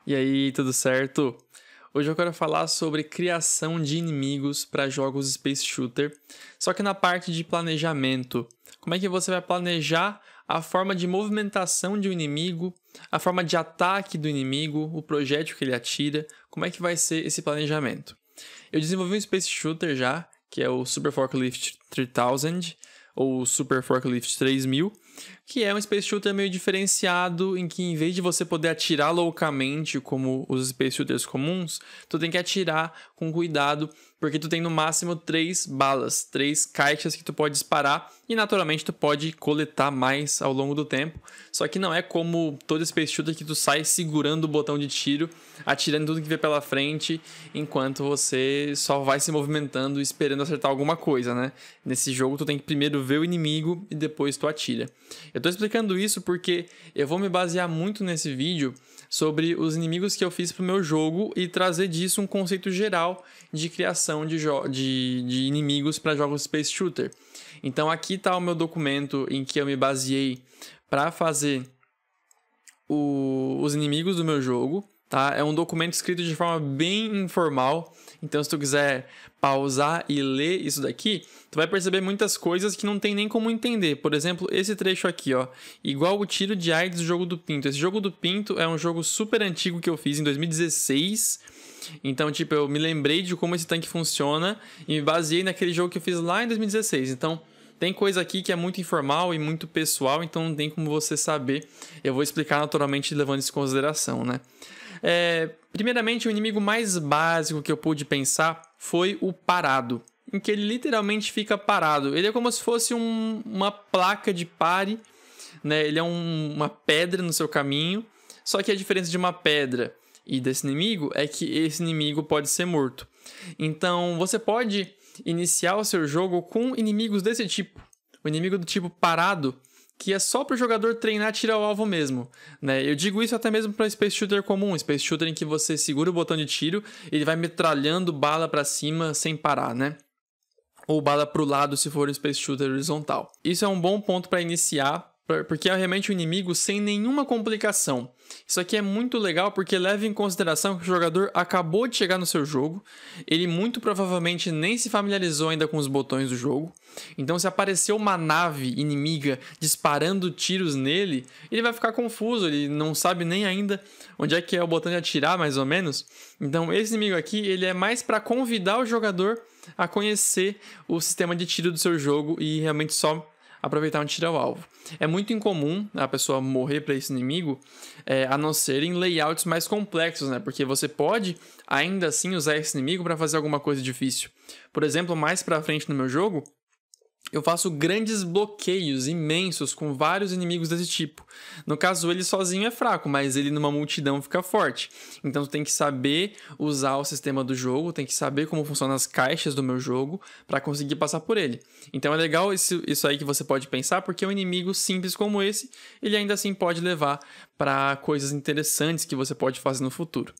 E aí, tudo certo? Hoje eu quero falar sobre criação de inimigos para jogos Space Shooter, só que na parte de planejamento. Como é que você vai planejar a forma de movimentação de um inimigo, a forma de ataque do inimigo, o projétil que ele atira, como é que vai ser esse planejamento? Eu desenvolvi um Space Shooter já, que é o Super Forklift 3000, ou Super Forklift 3000, que é um Space Shooter meio diferenciado, em que em vez de você poder atirar loucamente como os Space Shooters comuns, tu tem que atirar com cuidado, porque tu tem no máximo 3 balas, 3 caixas que tu pode disparar, e naturalmente tu pode coletar mais ao longo do tempo, só que não é como todo Space Shooter que tu sai segurando o botão de tiro, atirando tudo que vê pela frente, enquanto você só vai se movimentando e esperando acertar alguma coisa, né? Nesse jogo tu tem que primeiro ver o inimigo e depois tu atira. Eu tô explicando isso porque eu vou me basear muito nesse vídeo sobre os inimigos que eu fiz pro meu jogo e trazer disso um conceito geral de criação de inimigos para jogos Space Shooter. Então aqui tá o meu documento em que eu me baseei para fazer os inimigos do meu jogo. Tá? É um documento escrito de forma bem informal, então se tu quiser pausar e ler isso daqui, tu vai perceber muitas coisas que não tem nem como entender. Por exemplo, esse trecho aqui, ó, igual o tiro de AIDS do jogo do Pinto. Esse jogo do Pinto é um jogo super antigo que eu fiz em 2016, então tipo, eu me lembrei de como esse tanque funciona e me baseei naquele jogo que eu fiz lá em 2016, então tem coisa aqui que é muito informal e muito pessoal, então não tem como você saber. Eu vou explicar naturalmente levando isso em consideração, né? Primeiramente, o inimigo mais básico que eu pude pensar foi o parado, em que ele literalmente fica parado. Ele é como se fosse uma placa de pare, né? Ele é uma pedra no seu caminho, só que a diferença de uma pedra e desse inimigo é que esse inimigo pode ser morto. Então, você pode iniciar o seu jogo com inimigos desse tipo. O inimigo do tipo parado, que é só para o jogador treinar tirar o alvo mesmo, né? Eu digo isso até mesmo para Space Shooter comum, Space Shooter em que você segura o botão de tiro e ele vai metralhando bala para cima sem parar, né? Ou bala para o lado se for um Space Shooter horizontal. Isso é um bom ponto para iniciar, porque é realmente um inimigo sem nenhuma complicação. Isso aqui é muito legal porque leva em consideração que o jogador acabou de chegar no seu jogo, ele muito provavelmente nem se familiarizou ainda com os botões do jogo, então se aparecer uma nave inimiga disparando tiros nele, ele vai ficar confuso, ele não sabe nem ainda onde é que é o botão de atirar, mais ou menos. Então esse inimigo aqui, ele é mais para convidar o jogador a conhecer o sistema de tiro do seu jogo e realmente só aproveitar um tiro ao alvo. É muito incomum a pessoa morrer para esse inimigo, a não ser em layouts mais complexos, né? Porque você pode ainda assim usar esse inimigo para fazer alguma coisa difícil. Por exemplo, mais para frente no meu jogo, eu faço grandes bloqueios imensos com vários inimigos desse tipo. No caso, ele sozinho é fraco, mas ele numa multidão fica forte. Então tu tem que saber usar o sistema do jogo, tem que saber como funcionam as caixas do meu jogo para conseguir passar por ele. Então é legal isso aí que você pode pensar, porque um inimigo simples como esse, ele ainda assim pode levar para coisas interessantes que você pode fazer no futuro.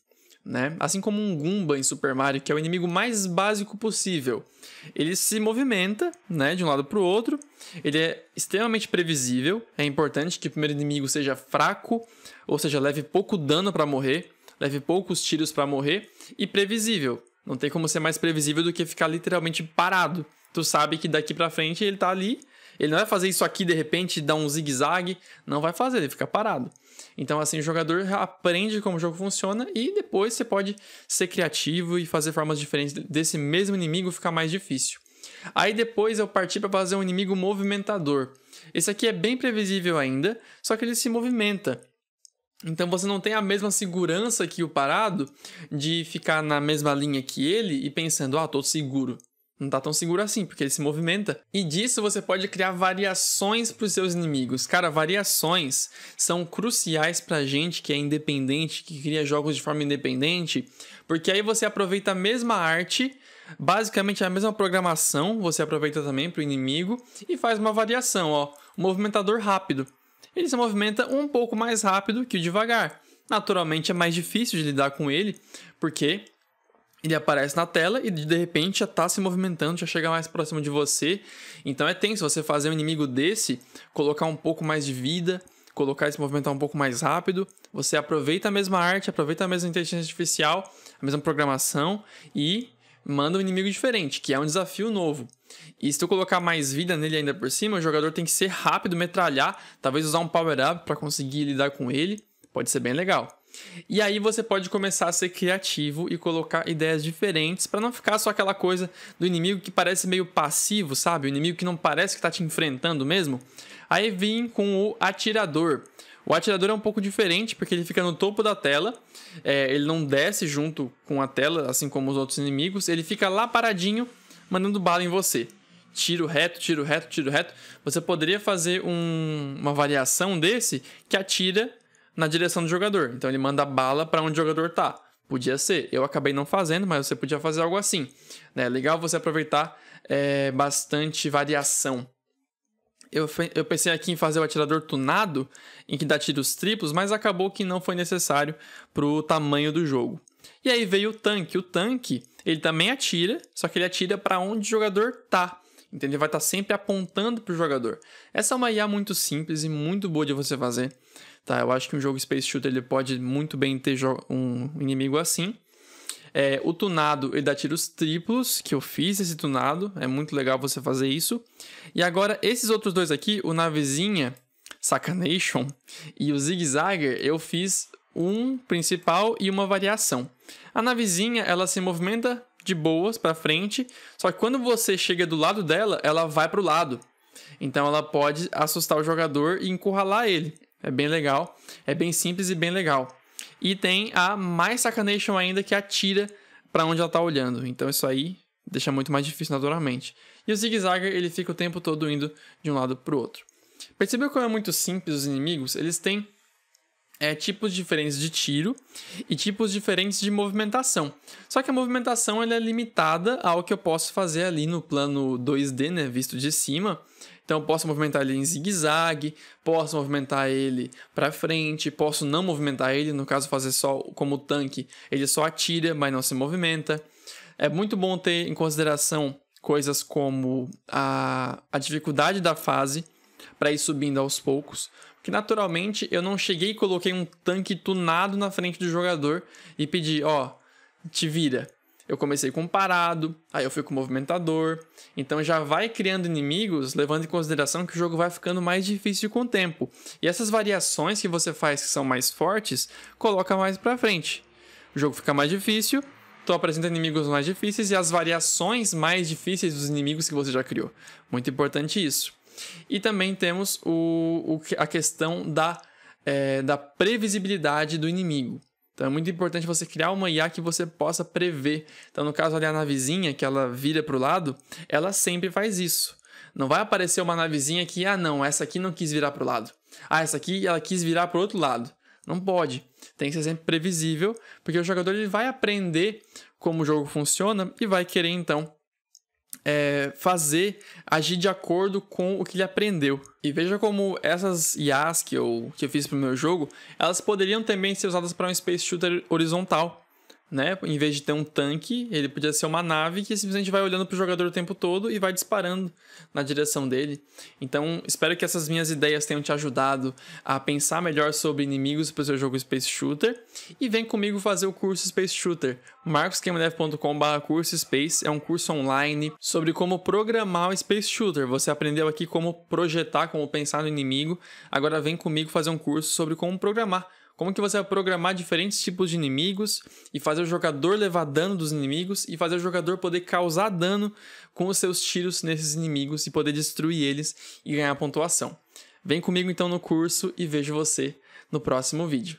Né? Assim como um Goomba em Super Mario, que é o inimigo mais básico possível. Ele se movimenta, né, de um lado para o outro, ele é extremamente previsível, é importante que o primeiro inimigo seja fraco, ou seja, leve pouco dano para morrer, leve poucos tiros para morrer, e previsível. Não tem como ser mais previsível do que ficar literalmente parado. Tu sabe que daqui para frente ele tá ali, ele não vai fazer isso aqui de repente, dar um zigue-zague, não vai fazer, ele fica parado. Então assim, o jogador aprende como o jogo funciona e depois você pode ser criativo e fazer formas diferentes desse mesmo inimigo ficar mais difícil. Aí depois eu parti para fazer um inimigo movimentador. Esse aqui é bem previsível ainda, só que ele se movimenta. Então você não tem a mesma segurança que o parado de ficar na mesma linha que ele e pensando, tô seguro. Não tá tão seguro assim, porque ele se movimenta. E disso você pode criar variações para os seus inimigos. Cara, variações são cruciais pra gente que é independente, que cria jogos de forma independente, porque aí você aproveita a mesma arte, basicamente a mesma programação, você aproveita também pro inimigo e faz uma variação, ó. O movimentador rápido. Ele se movimenta um pouco mais rápido que o devagar. Naturalmente é mais difícil de lidar com ele, porque ele aparece na tela e de repente já tá se movimentando, já chega mais próximo de você. Então é tenso você fazer um inimigo desse, colocar um pouco mais de vida, colocar esse movimentar um pouco mais rápido, você aproveita a mesma arte, aproveita a mesma inteligência artificial, a mesma programação e manda um inimigo diferente, que é um desafio novo. E se tu colocar mais vida nele ainda por cima, o jogador tem que ser rápido, metralhar, talvez usar um power-up para conseguir lidar com ele, pode ser bem legal. E aí você pode começar a ser criativo e colocar ideias diferentes para não ficar só aquela coisa do inimigo que parece meio passivo, sabe? O inimigo que não parece que está te enfrentando mesmo. Aí vem com o atirador. O atirador é um pouco diferente porque ele fica no topo da tela, ele não desce junto com a tela, assim como os outros inimigos, ele fica lá paradinho, mandando bala em você. Tiro reto, tiro reto, tiro reto. Você poderia fazer uma variação desse que atira na direção do jogador. Então ele manda bala para onde o jogador tá. Podia ser. Eu acabei não fazendo, mas você podia fazer algo assim. É legal você aproveitar bastante variação. Eu pensei aqui em fazer o atirador tunado, em que dá tiros triplos, mas acabou que não foi necessário pro tamanho do jogo. E aí veio o tanque. O tanque, ele também atira, só que ele atira para onde o jogador tá. Então ele vai estar sempre apontando pro jogador. Essa é uma IA muito simples e muito boa de você fazer. Tá, eu acho que um jogo Space Shooter ele pode muito bem ter um inimigo assim. O tunado, ele dá tiros triplos, que eu fiz esse tunado. É muito legal você fazer isso. E agora, esses outros dois aqui, o Navezinha, Sacanation, e o Zig Zagger, eu fiz um principal e uma variação. A Navezinha, ela se movimenta de boas para frente, só que quando você chega do lado dela, ela vai para o lado. Então ela pode assustar o jogador e encurralar ele. É bem legal, é bem simples e bem legal. E tem a mais Sacanation ainda, que atira para onde ela tá olhando. Então isso aí deixa muito mais difícil naturalmente. E o Zig Zagger, ele fica o tempo todo indo de um lado pro outro. Percebeu como é muito simples os inimigos? Eles têm tipos diferentes de tiro e tipos diferentes de movimentação. Só que a movimentação ela é limitada ao que eu posso fazer ali no plano 2D, né, visto de cima. Então eu posso movimentar ele em zigue-zague, posso movimentar ele para frente, posso não movimentar ele, no caso fazer só como tanque, ele só atira, mas não se movimenta. É muito bom ter em consideração coisas como a dificuldade da fase para ir subindo aos poucos, porque naturalmente eu não cheguei e coloquei um tanque tunado na frente do jogador e pedi, te vira. Eu comecei com parado, aí eu fui com movimentador, então já vai criando inimigos, levando em consideração que o jogo vai ficando mais difícil com o tempo. E essas variações que você faz que são mais fortes, coloca mais pra frente. O jogo fica mais difícil, tu apresenta inimigos mais difíceis e as variações mais difíceis dos inimigos que você já criou. Muito importante isso. E também temos a questão da previsibilidade do inimigo. Então é muito importante você criar uma IA que você possa prever. Então no caso ali a navezinha, que ela vira para o lado, ela sempre faz isso. Não vai aparecer uma navezinha que, essa aqui não quis virar para o lado. Essa aqui ela quis virar para o outro lado. Não pode. Tem que ser sempre previsível, porque o jogador ele vai aprender como o jogo funciona e vai querer então agir de acordo com o que ele aprendeu. E veja como essas IAs que eu fiz para o meu jogo, elas poderiam também ser usadas para um Space Shooter horizontal, né? Em vez de ter um tanque, ele podia ser uma nave que simplesmente vai olhando para o jogador o tempo todo e vai disparando na direção dele. Então, espero que essas minhas ideias tenham te ajudado a pensar melhor sobre inimigos para o seu jogo Space Shooter. E vem comigo fazer o curso Space Shooter. marcosgamedev.com/curso Space é um curso online sobre como programar o Space Shooter. Você aprendeu aqui como projetar, como pensar no inimigo. Agora vem comigo fazer um curso sobre como programar. Como que você vai programar diferentes tipos de inimigos e fazer o jogador levar dano dos inimigos e fazer o jogador poder causar dano com os seus tiros nesses inimigos e poder destruir eles e ganhar pontuação. Vem comigo então no curso e vejo você no próximo vídeo.